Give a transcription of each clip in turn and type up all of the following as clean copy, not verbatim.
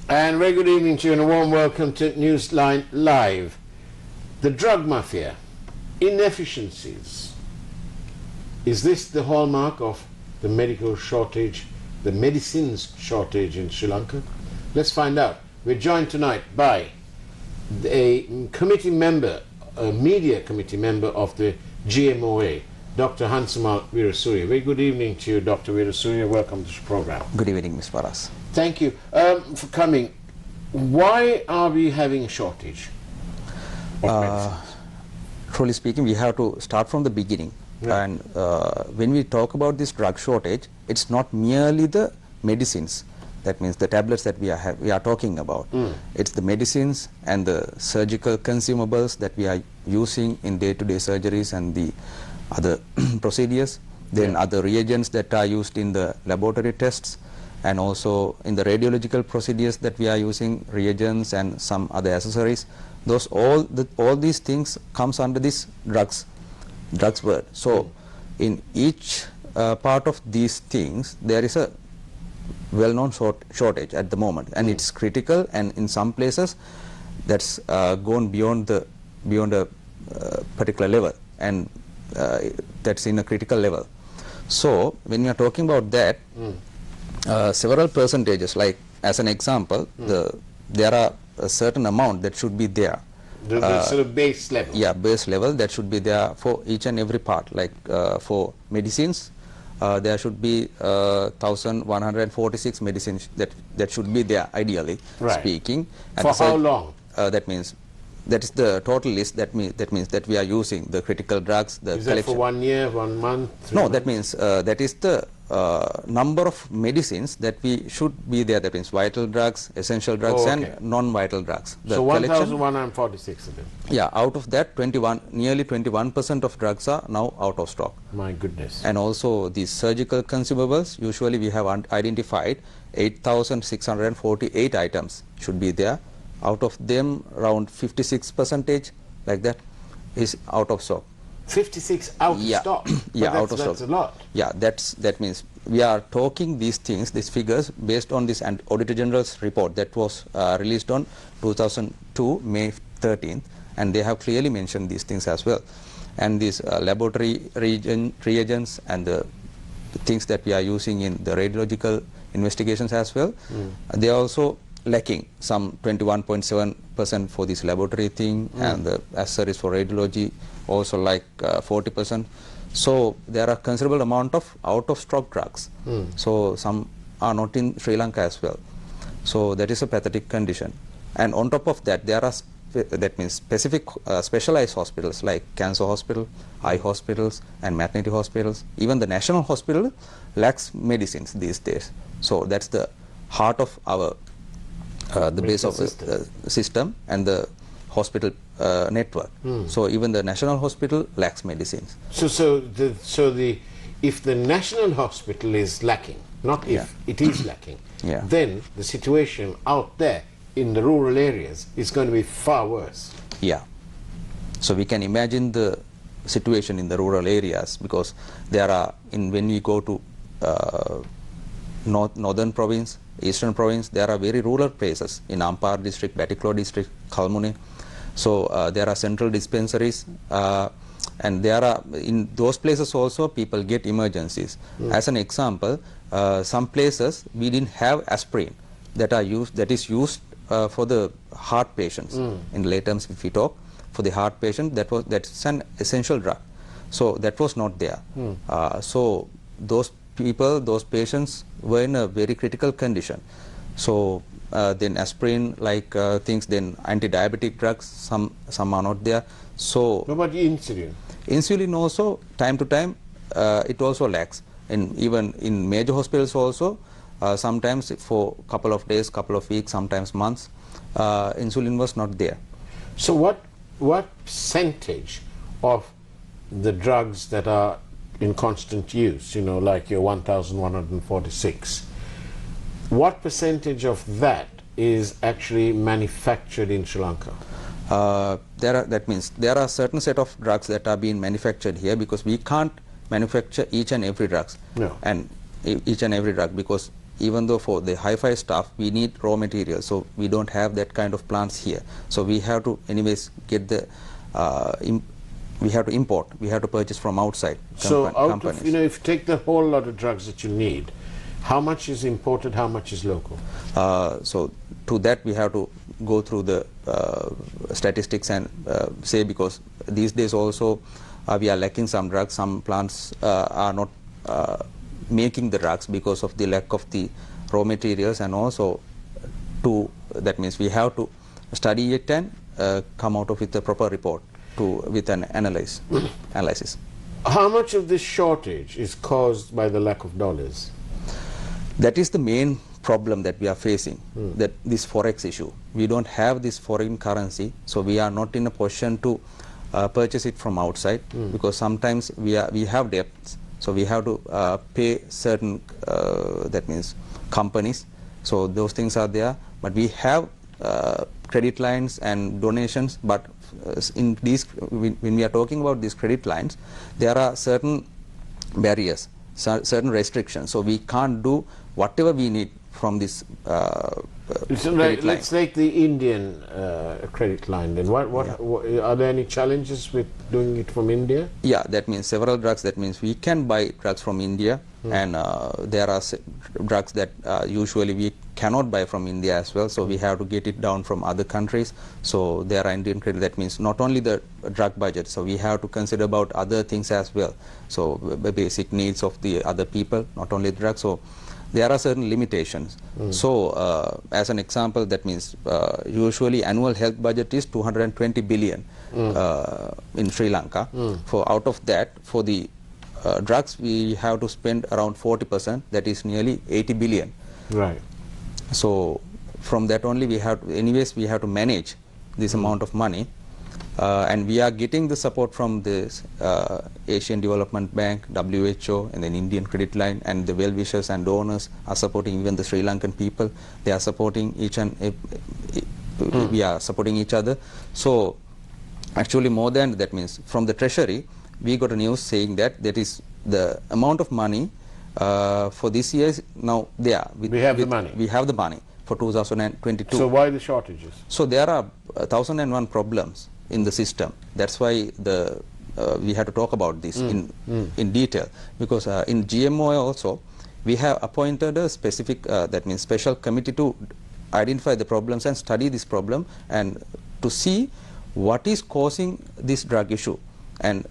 And very good evening to you and a warm welcome to Newsline Live. The drug mafia, inefficiencies. Is this the hallmark of the medical shortage, the medicines shortage in Sri Lanka? Let's find out. We're joined tonight by a committee member, a media committee member of the GMOA, Dr. Hansamal Weerasuriya. Very good evening to you, Dr. Weerasuriya. Welcome to the program. Good evening, Ms. Paras. Thank you for coming. Why are we having a shortage of medicines? Truly speaking, we have to start from the beginning. Yeah. And when we talk about this drug shortage, it's not merely the medicines. That means the tablets that we are talking about. It's the medicines and the surgical consumables that we are using in day-to-day surgeries and the other procedures. Then other reagents that are used in the laboratory tests, and also in the radiological procedures that we are using reagents and some other accessories. Those all these things comes under this drugs word. So in each part of these things there is a well-known shortage at the moment, and it's critical, and in some places that's gone beyond a particular level, and that's in a critical level. So when we are talking about that, several percentages, like as an example, there are a certain amount that should be there. The sort of base level. Yeah, base level that should be there for each and every part. Like for medicines, there should be 1,146 medicines that should be there, ideally speaking. For how long? That means that is the total list. That means that we are using the critical drugs. The is that for 1 year, 1 month? No, that means that is the number of medicines that we should be there. That means vital drugs, essential drugs, and non-vital drugs. So 1,146 of them. Yeah, out of that, nearly 21% of drugs are now out of stock. My goodness. And also these surgical consumables, usually we have identified 8,648 items should be there. Out of them, around 56%, like that, is out of stock. 56 out of stock? Yeah, out of stock. That's a lot. Yeah, that means we are talking these things, these figures, based on this Auditor General's report that was released on 2002, May 13th, and they have clearly mentioned these things as well. And these laboratory reagents and the things that we are using in the radiological investigations as well, they are also lacking, some 21.7% for this laboratory thing, and the accessories for radiology also like 40%. So there are considerable amount of out of stock drugs. So some are not in Sri Lanka as well. So that is a pathetic condition. And on top of that, there are that means specific specialized hospitals like cancer hospital, eye hospitals, and maternity hospitals. Even the national hospital lacks medicines these days. So that's the heart of our the base of the system and the hospital network. So even the national hospital lacks medicines. So if the national hospital is lacking, not if it is lacking, then the situation out there in the rural areas is going to be far worse. Yeah. So we can imagine the situation in the rural areas, because there are, when we go to northern province, eastern province, there are very rural places in Ampar district, Batiklo district, Kalmune. So there are central dispensaries, and there are, in those places also, people get emergencies. As an example, some places we didn't have aspirin that is used for the heart patients. In lay terms, if we talk, for the heart patient, that's an essential drug. So that was not there. So those patients were in a very critical condition. So then aspirin like things, then anti-diabetic drugs, some are not there. So what about insulin? Insulin also, time to time, it also lacks. And even in major hospitals also, sometimes for a couple of days, couple of weeks, sometimes months, insulin was not there. So what percentage of the drugs that are in constant use, like your 1,146, what percentage of that is actually manufactured in Sri Lanka? That means there are certain set of drugs that are being manufactured here, because we can't manufacture each and every drugs. No. And each and every drug, because even though for the hi-fi stuff we need raw materials, so we don't have that kind of plants here. So we have to anyways get the we have to import, we have to purchase from outside So out companies. of, if you take the whole lot of drugs that you need, how much is imported, how much is local? So to that we have to go through the statistics and say, because these days also we are lacking some drugs, some plants are not making the drugs because of the lack of the raw materials, and also that means we have to study it and come out of with a proper report with an analysis. How much of this shortage is caused by the lack of dollars? That is the main problem that we are facing, that this forex issue. We don't have this foreign currency, so we are not in a position to purchase it from outside, because sometimes we have debts, so we have to pay certain that means companies, so those things are there. But we have credit lines and donations, but in these, when we are talking about these credit lines, there are certain barriers, certain restrictions, so we can't do whatever we need from this credit line. Let's take the Indian credit line then. What are there any challenges with doing it from India? Yeah, that means several drugs. That means we can buy drugs from India, and there are drugs that usually we cannot buy from India as well, so we have to get it down from other countries. So there are Indian credit. That means not only the drug budget, so we have to consider about other things as well, so the basic needs of the other people, not only drugs. So there are certain limitations. So as an example, that means usually annual health budget is 220 billion in Sri Lanka. For out of that, for the drugs we have to spend around 40%, that is nearly 80 billion. Right. So from that only we have to, anyways we have to manage this amount of money, and we are getting the support from this Asian Development Bank, WHO, and then Indian Credit Line, and the well-wishers and donors are supporting even the Sri Lankan people. They are supporting each and we are supporting each other. So actually more than that, means from the treasury we got a news saying that that is the amount of money for this year is now there. We have the money. We have the money for 2022. So why the shortages? So there are 1001 problems in the system. That's why we have to talk about this in detail, because in GMO also we have appointed a specific that means special committee to identify the problems and study this problem and to see what is causing this drug issue. And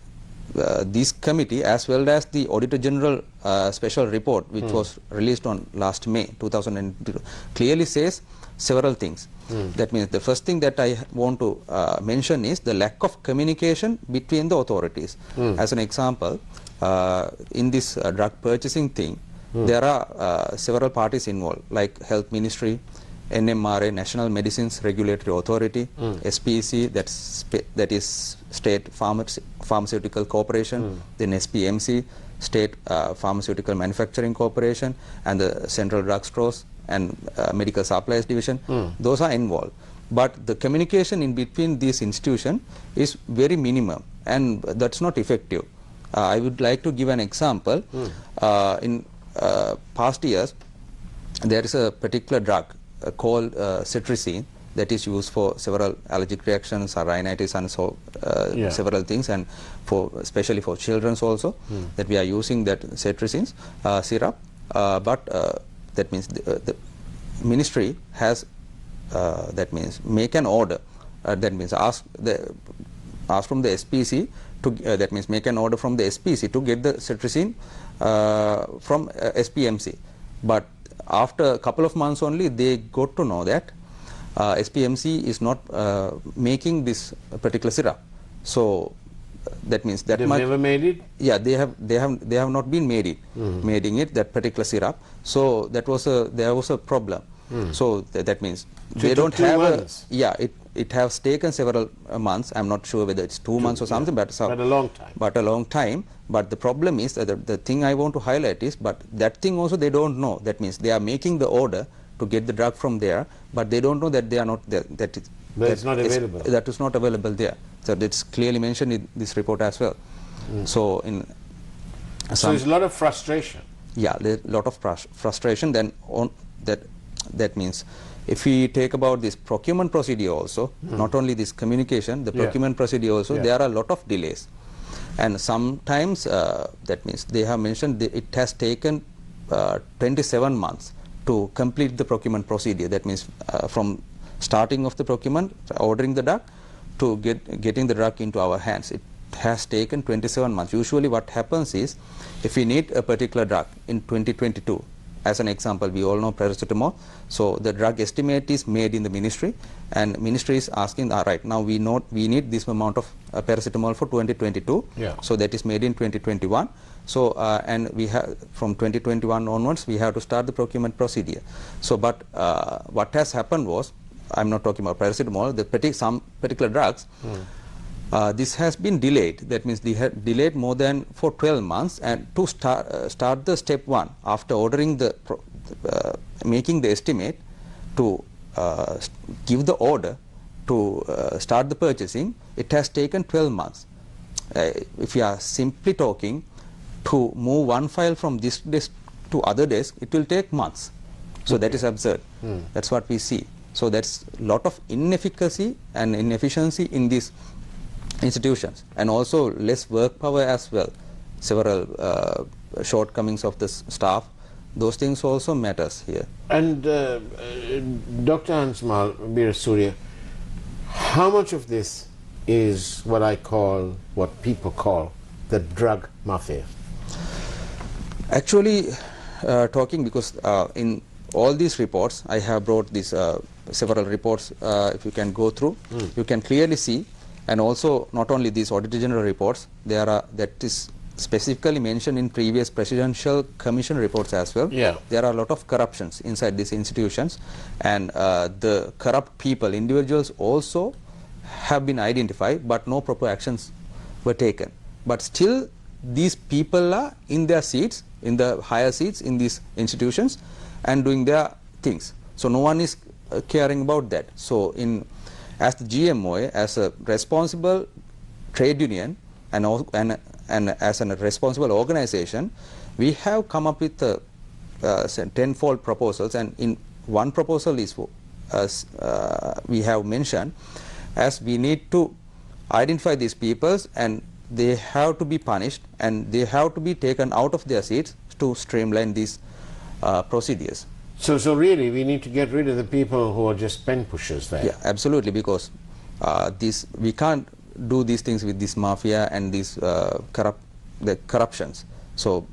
this committee, as well as the Auditor General special report, which was released on last May 2002, clearly says several things. That means the first thing that I want to mention is the lack of communication between the authorities. As an example, in this drug purchasing thing, there are several parties involved, like Health Ministry, NMRA, National Medicines Regulatory Authority, SPC, that is State Pharmaceutical Corporation, then SPMC, State Pharmaceutical Manufacturing Corporation, and the Central Drug Stores and Medical Supplies Division. Those are involved. But the communication in between these institutions is very minimum, and that's not effective. I would like to give an example. In past years, there is a particular drug called cetirizine that is used for several allergic reactions, rhinitis, and so several things, and for especially for children also, that we are using that cetirizine syrup. But that means the ministry has that means make an order. That means ask from the SPC to that means make an order from the SPC to get the cetirizine from SPMC. But after a couple of months only, they got to know that SPMC is not making this particular syrup. So that means that they've never made it. Yeah, they have not been making it that particular syrup. So that was there was a problem. So that means they don't have it has taken several months. I'm not sure whether it's 2 months or something, but a long time. But a long time. But the problem is that the thing I want to highlight is, but that thing also they don't know. That means they are making the order to get the drug from there, but they don't know that they are not there. That it's not available. That is not available there. So that's clearly mentioned in this report as well. So so there's a lot of frustration. Yeah, there a lot of frustration. Then on that means if we take about this procurement procedure also, not only this communication, the procurement procedure also, there are a lot of delays. And sometimes that means they have mentioned it has taken 27 months to complete the procurement procedure. That means from starting of the procurement, ordering the drug, to getting the drug into our hands. It has taken 27 months. Usually what happens is, if we need a particular drug in 2022, as an example, we all know paracetamol, so the drug estimate is made in the ministry, and ministry is asking, all right, now we need this amount of paracetamol for 2022, so that is made in 2021. So and we have from 2021 onwards we have to start the procurement procedure. So but what has happened was, I'm not talking about paracetamol, some particular drugs, this has been delayed. That means they had delayed more than for 12 months, and to start the step 1 after ordering the making the estimate to give the order to start the purchasing, it has taken 12 months. If you are simply talking to move one file from this desk to other desk, it will take months. So that is absurd. That's what we see. So that's a lot of inefficacy and inefficiency in these institutions, and also less work power as well. Several shortcomings of the staff, those things also matters here. And Dr. Hansamal Weerasuriya, how much of this is what people call the drug mafia? Actually, talking, because in all these reports, I have brought these several reports, if you can go through, you can clearly see, and also not only these Auditor General reports, there are, that is specifically mentioned in previous Presidential Commission reports as well. There are a lot of corruptions inside these institutions, and the corrupt people, individuals also have been identified, but no proper actions were taken. But still these people are in their seats, in the higher seats in these institutions, and doing their things. So no one is caring about that. So as the GMOA, as a responsible trade union and as a responsible organization, we have come up with 10-fold proposals, and in one proposal is we have mentioned, as we need to identify these peoples, and they have to be punished, and they have to be taken out of their seats to streamline these procedures. So really we need to get rid of the people who are just pen pushers there. Yeah, absolutely, because we can't do these things with this mafia and these corruptions. So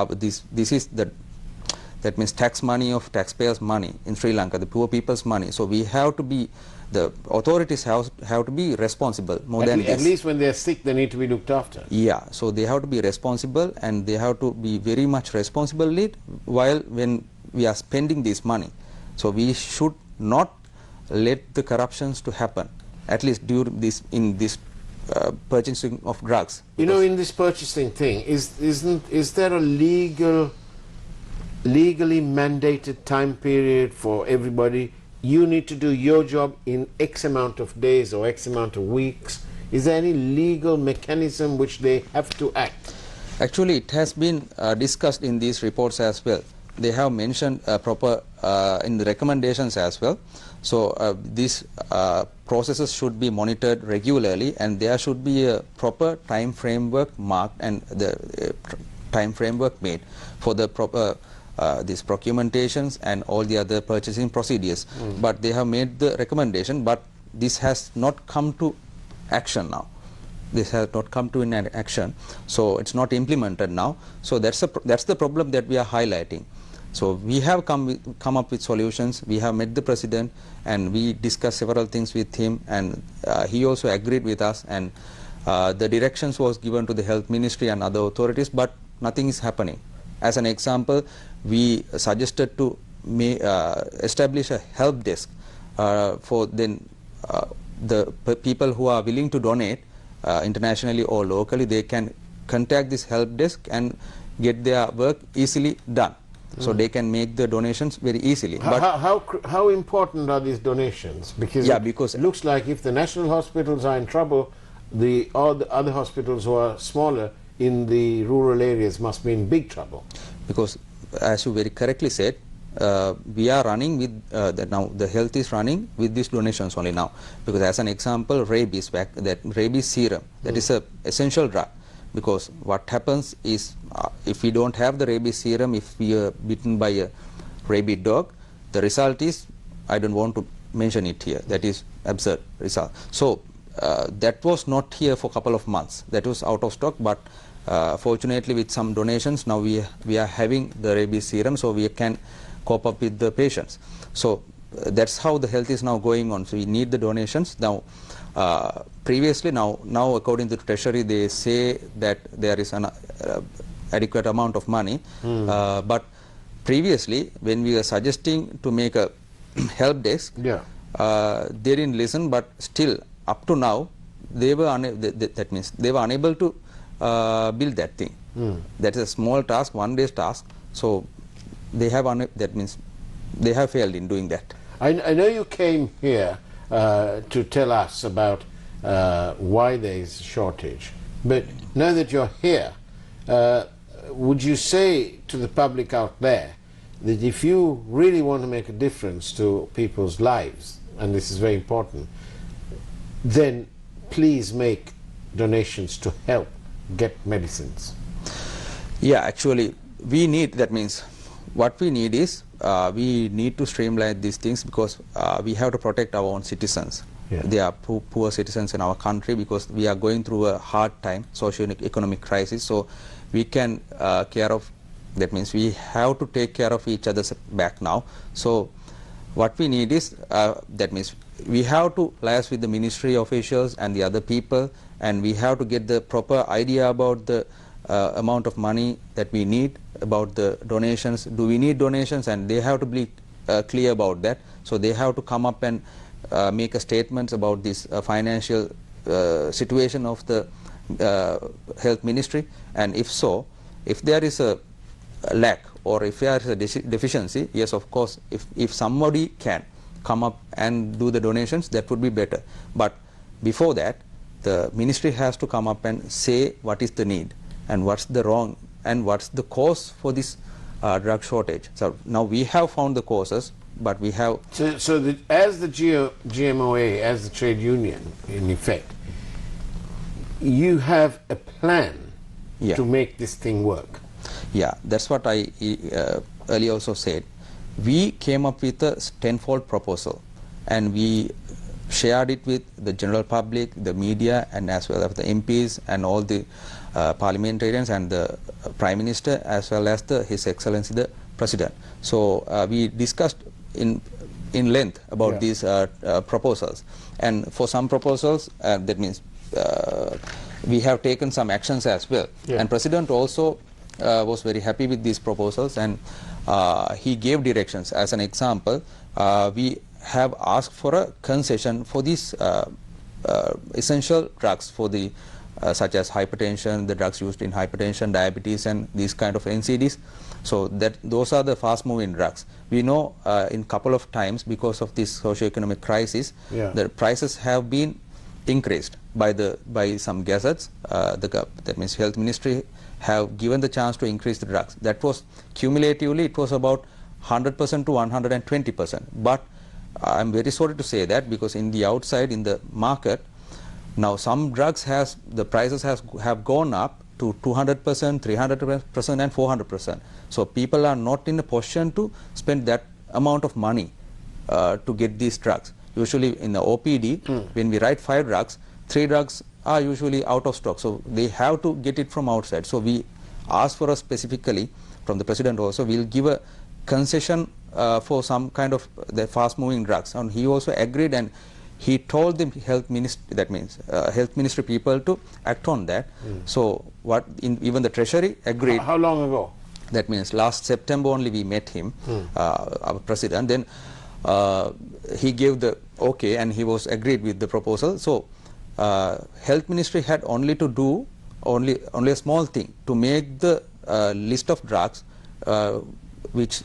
this is that means tax money of taxpayers' money in Sri Lanka, the poor people's money. So we have to be, the authorities have to be responsible more than this. At least when they are sick, they need to be looked after. Yeah, so they have to be responsible, and they have to be very much responsible while when we are spending this money. So we should not let the corruptions to happen, at least during this, in this purchasing of drugs. You know, in this purchasing thing, is there a legally mandated time period for everybody? You need to do your job in X amount of days or X amount of weeks. Is there any legal mechanism which they have to act? Actually, it has been discussed in these reports as well. They have mentioned proper in the recommendations as well. So these processes should be monitored regularly, and there should be a proper time framework marked, and the time framework made for the proper these procurementations and all the other purchasing procedures. But they have made the recommendation, but this has not come to action now. This has not come to an action, so it's not implemented now. So that's the problem that we are highlighting. So we have come up with solutions. We have met the president, and we discussed several things with him, and he also agreed with us, and the directions was given to the health ministry and other authorities, but nothing is happening. As an example, we suggested to establish a help desk for then the people who are willing to donate internationally or locally. They can contact this help desk and get their work easily done. So they can make the donations very easily. How important are these donations? Because it looks like if the national hospitals are in trouble, all the other hospitals who are smaller in the rural areas must be in big trouble. because as you very correctly said, we are running with now the health is running with these donations only now, because as an example, rabies serum, that is a essential drug, because what happens is if we don't have the rabies serum, if we are bitten by a rabid dog, the result is, I don't want to mention it here, that is absurd result. So that was not here for a couple of months, that was out of stock, but fortunately with some donations now we are having the rabies serum, so we can cope up with the patients. So that's how the health is now going on. So we need the donations now. Previously now according to the Treasury, they say that there is an adequate amount of money, but previously when we were suggesting to make a help desk, they didn't listen, but still up to now they were that means they were unable to build that thing. That is a small task, one day's task. So they have that means they have failed in doing that. I know you came here to tell us about why there is a shortage, but now that you're here, would you say to the public out there that if you really want to make a difference to people's lives, and this is very important, then please make donations to help get medicines? Yeah, actually we need, that means what we need is we need to streamline these things, because we have to protect our own citizens. They are poor citizens in our country, because we are going through a hard time, socio-economic crisis. So we can care of, that means we have to take care of each other's back now. So what we need is that means we have to liaise with the ministry officials and the other people, and we have to get the proper idea about the amount of money that we need, about the donations. Do we need donations? And they have to be clear about that. So they have to come up and make a statement about this financial situation of the health ministry. And if so, if there is a lack or if there is a deficiency, yes, of course, if somebody can come up and do the donations, that would be better. But before that, the ministry has to come up and say what is the need and what's the wrong and what's the cause for this drug shortage. So now we have found the causes, but we have... So as the GMOA, as the trade union, in effect, you have a plan to make this thing work. Yeah, that's what I earlier also said. We came up with a tenfold proposal, and we shared it with the general public, the media, and as well as the MPs and all the parliamentarians and the Prime Minister, as well as His Excellency the President. So we discussed in length about these proposals, and for some proposals that means we have taken some actions as well. And President also was very happy with these proposals, and he gave directions. As an example, we have asked for a concession for these essential drugs for the such as hypertension, the drugs used in hypertension, diabetes, and these kind of NCDs. So that those are the fast-moving drugs. We know in couple of times, because of this socio-economic crisis, the prices have been increased by some gazettes. That means Health Ministry have given the chance to increase the drugs. That was cumulatively, it was about 100% to 120%. But I'm very sorry to say that, because in the outside, in the market, now some drugs the prices have gone up to 200%, 300% and 400%. So people are not in a position to spend that amount of money to get these drugs. Usually in the OPD, when we write 5 drugs, 3 drugs are usually out of stock. So they have to get it from outside. So we asked for specifically from the President also, we'll give a concession for some kind of the fast-moving drugs. And he also agreed, and he told the health ministry, that means health ministry people, to act on that. So even the Treasury agreed. How long ago? That means last September only we met him, our President. Then he gave the okay, and he was agreed with the proposal. So health ministry had only to do only a small thing to make the list of drugs which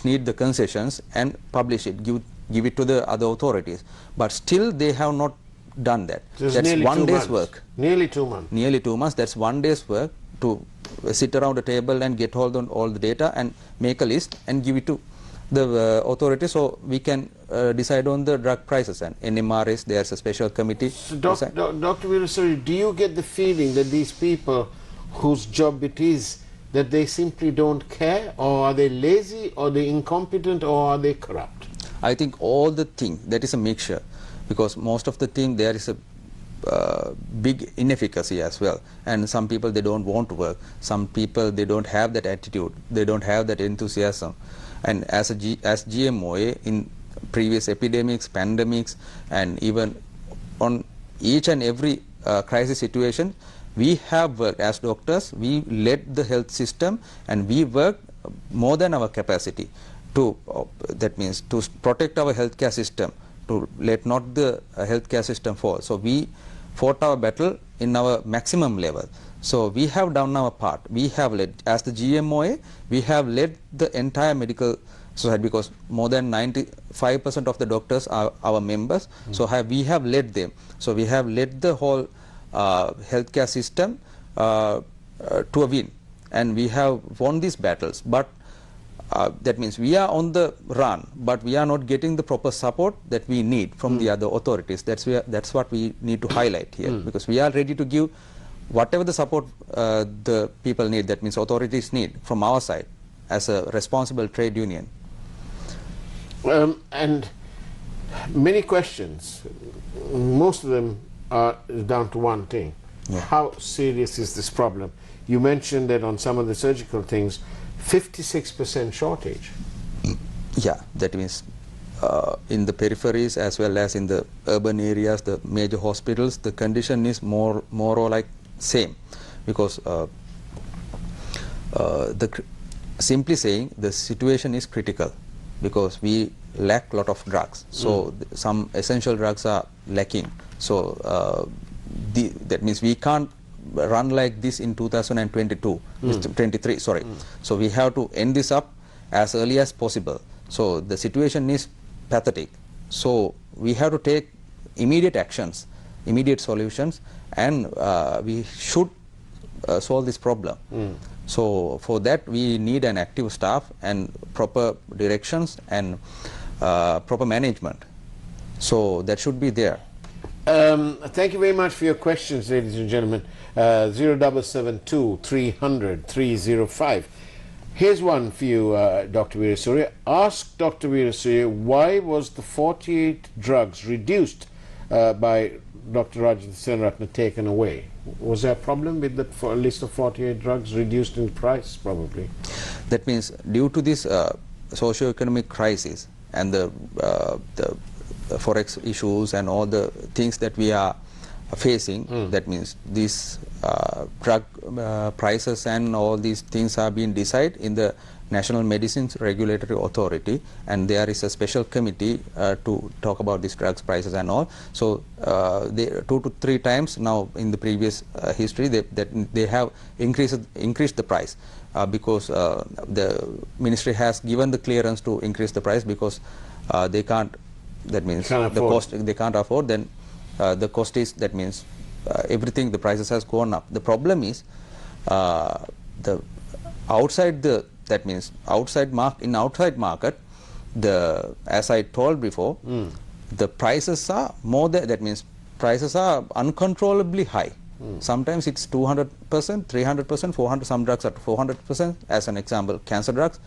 need the concessions and publish it, give it to the other authorities. But still they have not done that. So that's 1 day's work. Nearly 2 months. Nearly 2 months. That's 1 day's work to sit around a table and get hold on all the data and make a list and give it to the authorities, so we can decide on the drug prices. And NMRS, there's a special committee. So Dr. Weerasuriya, do you get the feeling that these people whose job it is, that they simply don't care, or are they lazy, or are they incompetent, or are they corrupt? I think all the thing, that is a mixture, because most of the thing there is a big inefficacy as well, and some people, they don't want to work, some people, they don't have that attitude, they don't have that enthusiasm. And as GMOA, in previous epidemics, pandemics, and even on each and every crisis situation, we have worked as doctors, we led the health system, and we worked more than our capacity to, that means to protect our healthcare system, to let not the healthcare system fall. So we fought our battle in our maximum level. So we have done our part. We have led, as the GMOA, we have led the entire medical society, because more than 95% of the doctors are our members. So we have led them. So we have led the whole healthcare system to a win, and we have won these battles. But that means we are on the run, but we are not getting the proper support that we need from the other authorities. That's what we need to highlight here, because we are ready to give whatever the support the people need, that means authorities need, from our side as a responsible trade union. And many questions, most of them are down to one thing. Yeah. How serious is this problem? You mentioned that on some of the surgical things, 56% shortage. Yeah, that means in the peripheries as well as in the urban areas, the major hospitals, the condition is more or like same, because simply saying, the situation is critical, because we lack lot of drugs. So some essential drugs are lacking. So that means we can't run like this in 2022, 23, sorry. So we have to end this up as early as possible. So the situation is pathetic. So we have to take immediate actions, immediate solutions, and we should solve this problem. So for that we need an active staff and proper directions and proper management. So that should be there. Thank you very much for your questions, ladies and gentlemen. 0772 300 305. Here's one for you, Dr. Weerasuriya. Ask Dr. Weerasuriya, why was the 48 drugs reduced by Dr. Rajendra Senaratne taken away? Was there a problem with the list of 48 drugs reduced in price, probably? That means due to this socio-economic crisis and the forex issues and all the things that we are facing, that means these drug prices and all these things are being decided in the National Medicines Regulatory Authority, and there is a special committee to talk about these drugs prices and all. So they 2 to 3 times now in the previous history they have increased the price, because the ministry has given the clearance to increase the price, because they can't, that means the cost they can't afford, then the cost is, that means everything, the prices has gone up. The problem is the outside the, that means outside market, the, as I told before, the prices are more than, that means prices are uncontrollably high. Sometimes it's 200%, 300%, 400, some drugs are 400%, as an example, cancer drugs.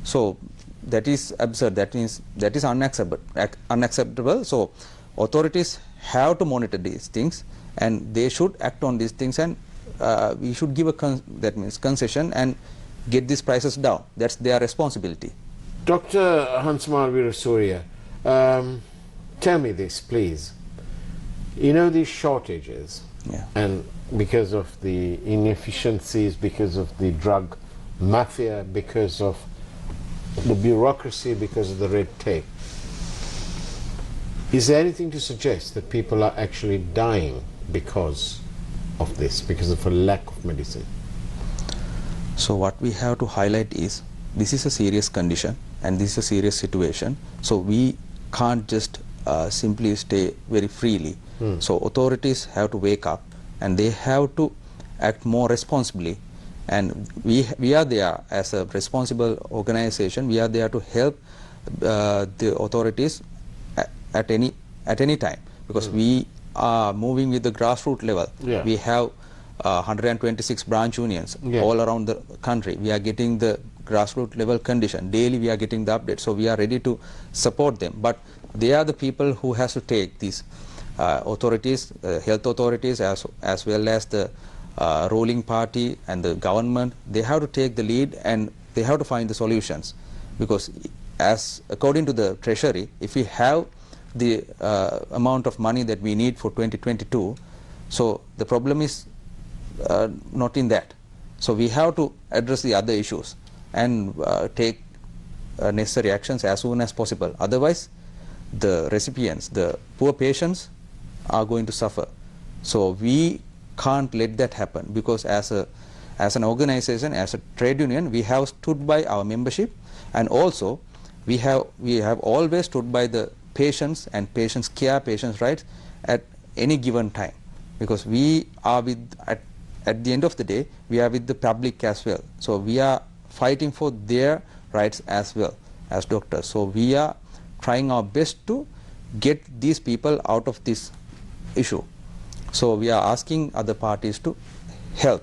So that is absurd, that means that is unacceptable. So authorities have to monitor these things, and they should act on these things, and we should give a that means concession and get these prices down. That's their responsibility. Dr. Hansamal Weerasuriya, tell me this, please. You know, these shortages, and because of the inefficiencies, because of the drug mafia, because of the bureaucracy, because of the red tape, is there anything to suggest that people are actually dying because of this, because of a lack of medicine? So what we have to highlight is, this is a serious condition and this is a serious situation. So we can't just simply stay very freely. So authorities have to wake up, and they have to act more responsibly, and we are there as a responsible organization. We are there to help the authorities at any time, because we are moving with the grassroots level. Yeah. We have 126 branch unions Yeah. all around the country. We are getting the grassroots level condition. Daily we are getting the update. So we are ready to support them. But they are the people who has to take these authorities, health authorities, as well as the ruling party and the government. They have to take the lead and they have to find the solutions. Because as according to the Treasury, if we have the amount of money that we need for 2022, so the problem is not in that. So we have to address the other issues and take necessary actions as soon as possible. Otherwise, the recipients, the poor patients, are going to suffer. So we can't let that happen, because as an organization, as a trade union, we have stood by our membership, and also we have always stood by the patients and patients' care, patients' rights at any given time, because we are at the end of the day, we are with the public as well. So we are fighting for their rights as well as doctors. So we are trying our best to get these people out of this issue. So we are asking other parties to help.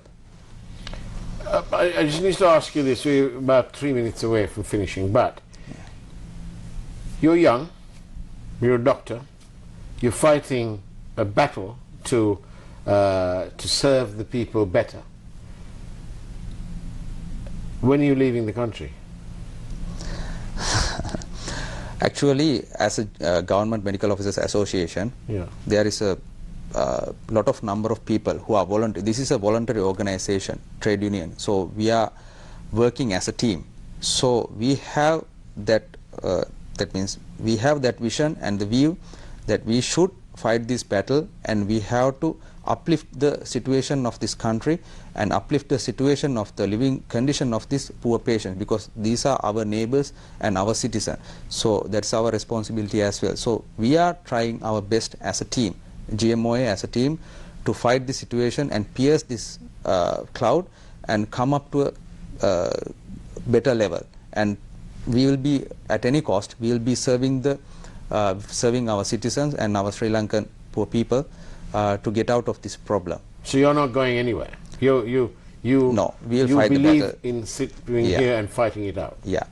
I just need to ask you this. We're about 3 minutes away from finishing, but you're young, you're a doctor, you're fighting a battle to serve the people better. When are you leaving the country? Actually, as a Government Medical Officers Association, Yeah. there is a lot of number of people who are voluntary. This is a voluntary organization, trade union. So we are working as a team. So we have that. That means we have that vision and the view that we should fight this battle, and we have to uplift the situation of this country and uplift the situation of the living condition of this poor patient, because these are our neighbors and our citizens. So that's our responsibility as well. So we are trying our best as a team, GMOA as a team, to fight this situation and pierce this cloud and come up to a better level. And we will be, at any cost, we will be serving our citizens and our Sri Lankan poor people to get out of this problem. So you're not going anywhere. You No, we will fight the believe battle. in sitting Yeah. here and fighting it out. Yeah,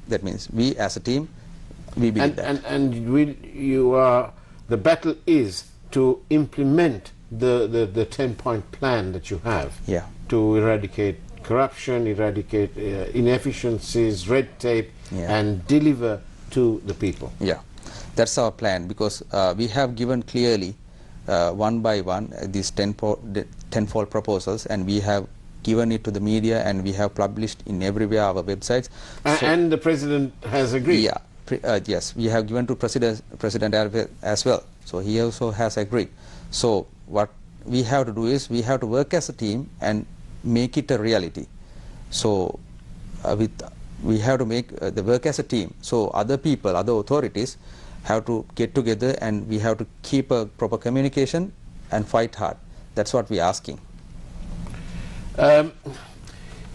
that means we as a team, we believe that. And the battle is to implement the 10-point plan that you have. Yeah. To eradicate corruption, eradicate inefficiencies, red tape, Yeah. and deliver to the people. Yeah, that's our plan, because we have given clearly one by one these tenfold proposals, and we have given it to the media, and we have published in everywhere our websites. And the president has agreed. Yeah, yes, we have given to President as well. So he also has agreed. So what we have to do is we have to work as a team and make it a reality. So we have to make the work as a team. So other people, other authorities have to get together, and we have to keep a proper communication and fight hard. That's what we're asking.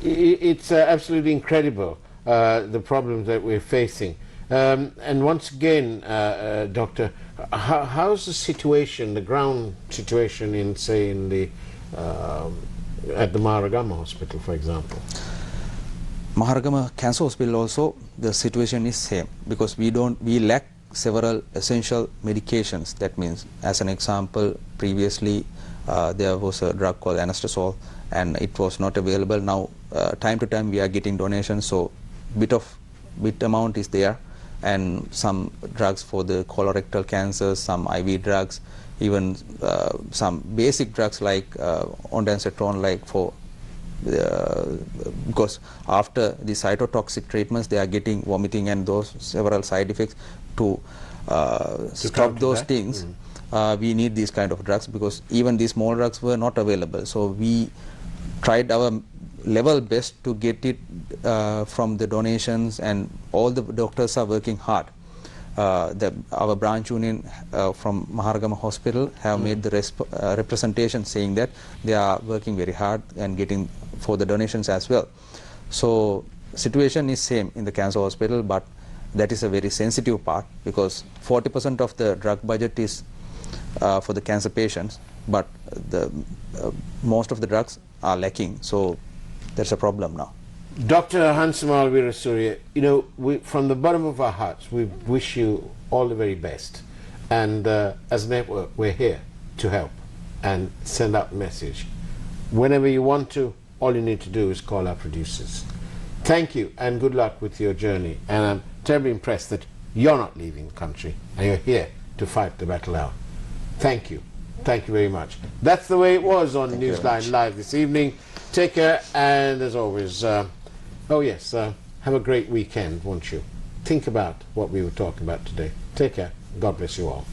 It's absolutely incredible, the problems that we're facing. And once again, Doctor, how's the situation, the ground situation in, say, at the Maharagama Hospital, for example? Maharagama Cancer Hospital also, the situation is same, because we lack several essential medications. That means, as an example, previously there was a drug called anastrozole, and it was not available. Now time to time we are getting donations, so bit amount is there, and some drugs for the colorectal cancer, some IV drugs, even some basic drugs like ondansetron, like for because after the cytotoxic treatments they are getting vomiting and those several side effects. To stop those things, we need these kind of drugs, because even these small drugs were not available. So we tried our level best to get it from the donations, and all the doctors are working hard. Our branch union from Maharagama Hospital have made the representation saying that they are working very hard and getting for the donations as well. So situation is same in the cancer hospital, but that is a very sensitive part because 40% of the drug budget is for the cancer patients, but the most of the drugs are lacking, so that's a problem now. Dr. Hansamal Weerasuriya, you know, from the bottom of our hearts, we wish you all the very best. And as a network, we're here to help and send out the message. Whenever you want to, all you need to do is call our producers. Thank you and good luck with your journey. And I'm terribly impressed that you're not leaving the country and you're here to fight the battle out. Thank you. Thank you very much. That's the way it was on Newsline Live this evening. Take care, and as always, oh yes, have a great weekend, won't you? Think about what we were talking about today. Take care. God bless you all.